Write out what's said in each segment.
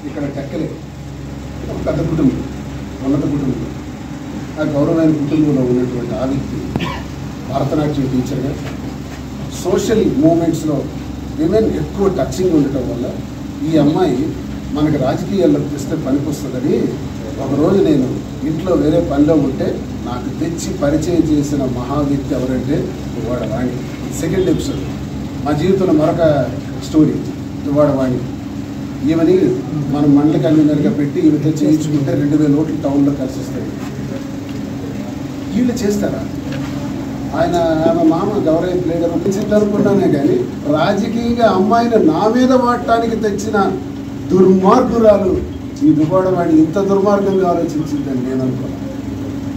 ఇక్కడ టెక్కలే ఒక పెద్ద కుటుంబం, ఉన్నత కుటుంబం. ఆ గౌరవమైన కుటుంబంలో ఉన్నటువంటి ఆ వ్యక్తి భరతనాట్యం టీచర్గా సోషల్ మూమెంట్స్లో విమెన్ ఎక్కువ టచింగ్ ఉండటం వల్ల ఈ అమ్మాయి మనకు రాజకీయాల్లో తెస్తే పనికొస్తుందని ఒకరోజు నేను ఇంట్లో వేరే పనిలో ఉంటే నాకు తెచ్చి పరిచయం చేసిన మహా వ్యక్తి ఎవరంటే దువ్వాడ వాణి. సెకండ్ ఎపిసోడ్ మా జీవితంలో మరొక స్టోరీ దువ్వాడ వాణి. ఈమెని మనం మండల కన్వీనర్గా పెట్టి ఈమెతో చేయించుకుంటే 2000 ఓట్లు టౌన్లో కలిసి వస్తాయి. వీళ్ళు చేస్తారా? ఆమె మామ గౌరవ లీడర్ అనుకున్నానే కానీ రాజకీయంగా అమ్మాయిని నా మీద వాడటానికి తెచ్చిన దుర్మార్గురాలు ఈ దువ్వాడ వాణి ఇంత దుర్మార్గంగా ఆలోచించిందని నేను అనుకున్నాను.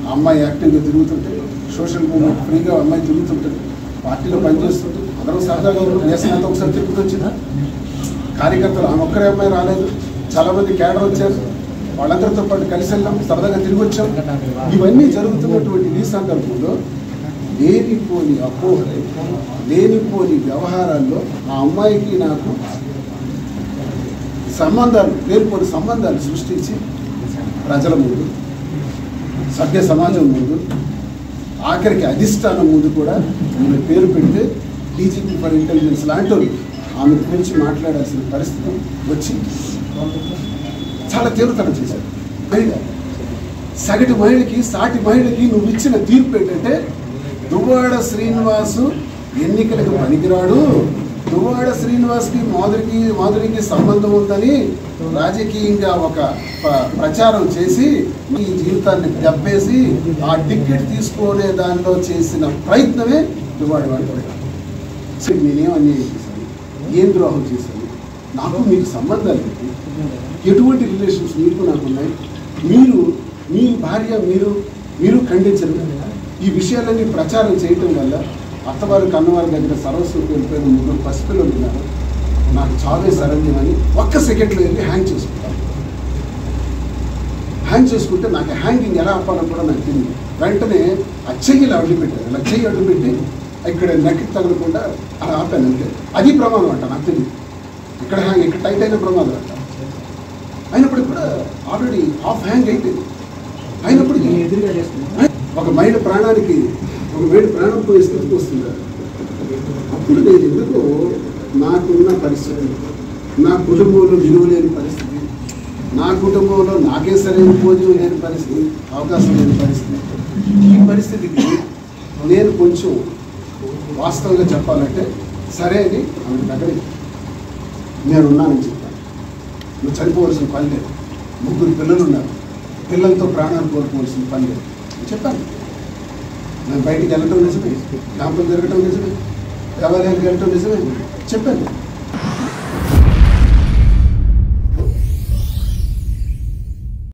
ఆ అమ్మాయి యాక్టివ్గా తిరుగుతుంటే, సోషల్ మూవ్మెంట్ ఫ్రీగా అమ్మాయి తిరుగుతుంటుంది, పార్టీలో పనిచేస్తుంటుంది. అందరూ సరదాగా నేసినంత ఒకసారి తిరుగుతూ వచ్చిందా కార్యకర్తలు. ఆమె ఒక్కరే అమ్మాయి రాలేదు, చాలామంది క్యాడర్ వచ్చారు, వాళ్ళందరితో పాటు కలిసి వెళ్ళాం, సరదాగా తిరిగి వచ్చాం. ఇవన్నీ జరుగుతున్నటువంటి ఈ సందర్భంలో లేనిపోని అపోహలు, లేనిపోని వ్యవహారాల్లో ఆ అమ్మాయికి నాకు లేనిపోని సంబంధాలు సృష్టించి ప్రజల ముందు, సభ్య సమాజం ముందు, ఆఖరికి అధిష్టానం ముందు కూడా ఆమె పేరు పెడితే డీజీపీ ఫర్ ఇంటెలిజెన్స్ లాంటి ఆమె గురించి మాట్లాడాల్సిన పరిస్థితి వచ్చి చాలా తీవ్రతరం చేశారు. సగటు మహిళకి, సాటి మహిళకి నువ్వు ఇచ్చిన తీర్పు ఏంటంటే దువ్వాడ శ్రీనివాసు ఎన్నికలకు పనికిరాడు, దువ్వాడ శ్రీనివాస్కి మాధురికి సంబంధం ఉందని రాజకీయంగా ఒక ప్రచారం చేసి ఈ జీవితాన్ని దెబ్బేసి ఆ టికెట్ తీసుకునే దానిలో చేసిన ప్రయత్నమే దువ్వాడ వాడి. నేనేం అన్యాయం చేశాను, ఏం ద్రోహం చేశాను, నాకు మీకు సంబంధాలు ఏంటి, ఎటువంటి రిలేషన్స్ మీకు నాకు ఉన్నాయి, మీ భార్య మీరు ఖండించరు. ఈ విషయాలన్నీ ప్రచారం చేయటం వల్ల అత్తవారు కన్నవారి దగ్గర సర్వస్వం వెళ్ళిపోయిన 3 పసిపిల్లలు ఉన్నారు. నాకు చావే సరైనమని ఒక్క సెకండ్లో వెళ్ళి హ్యాంగ్ చేసుకుంటాను. హ్యాంగ్ చేసుకుంటే నాకు హ్యాంగింగ్ ఎలా ఆపాలో కూడా నాకు తెలియదు. వెంటనే ఆ చెయ్యిలా అడ్డుపెట్టాను. ఇలా చెయ్యి అడ్డుపెట్టి ఇక్కడ నెక్కి తగలకుండా అలా ఆపాను అంతే. అది ప్రమాదం అంట, నాకు తెలియదు. ఇక్కడ టైట్ అయిన ప్రమాదం అంట. అయినప్పటికి కూడా ఆల్రెడీ హాఫ్ హ్యాంగ్ అయిపోయింది. అయినప్పటికీ ఒక మహిళ ప్రాణానికి ప్రాణం పోయే స్థితికి వస్తుంది. అప్పుడు నేను ఎందుకో నాకున్న పరిస్థితి, నా కుటుంబంలో విలువ లేని పరిస్థితి, నా కుటుంబంలో నాకే సరైన భోజనం లేని పరిస్థితి, అవకాశం లేని పరిస్థితి, ఈ పరిస్థితికి నేను కొంచెం వాస్తవంగా చెప్పాలంటే సరే అని ఆమె దగ్గరికి నేనున్నానని చెప్పాను. నువ్వు చనిపోవలసిన పని లేదు, 3 పిల్లలు ఉన్నారు, పిల్లలతో ప్రాణాలు కోల్పోవలసిన పని లేదు చెప్పాను. నేను బయటికి వెళ్ళటం నిజమే, క్యాంపులు జరగటం నిజమే, దేవాలయానికి వెళ్ళటం నిజమే చెప్పాను.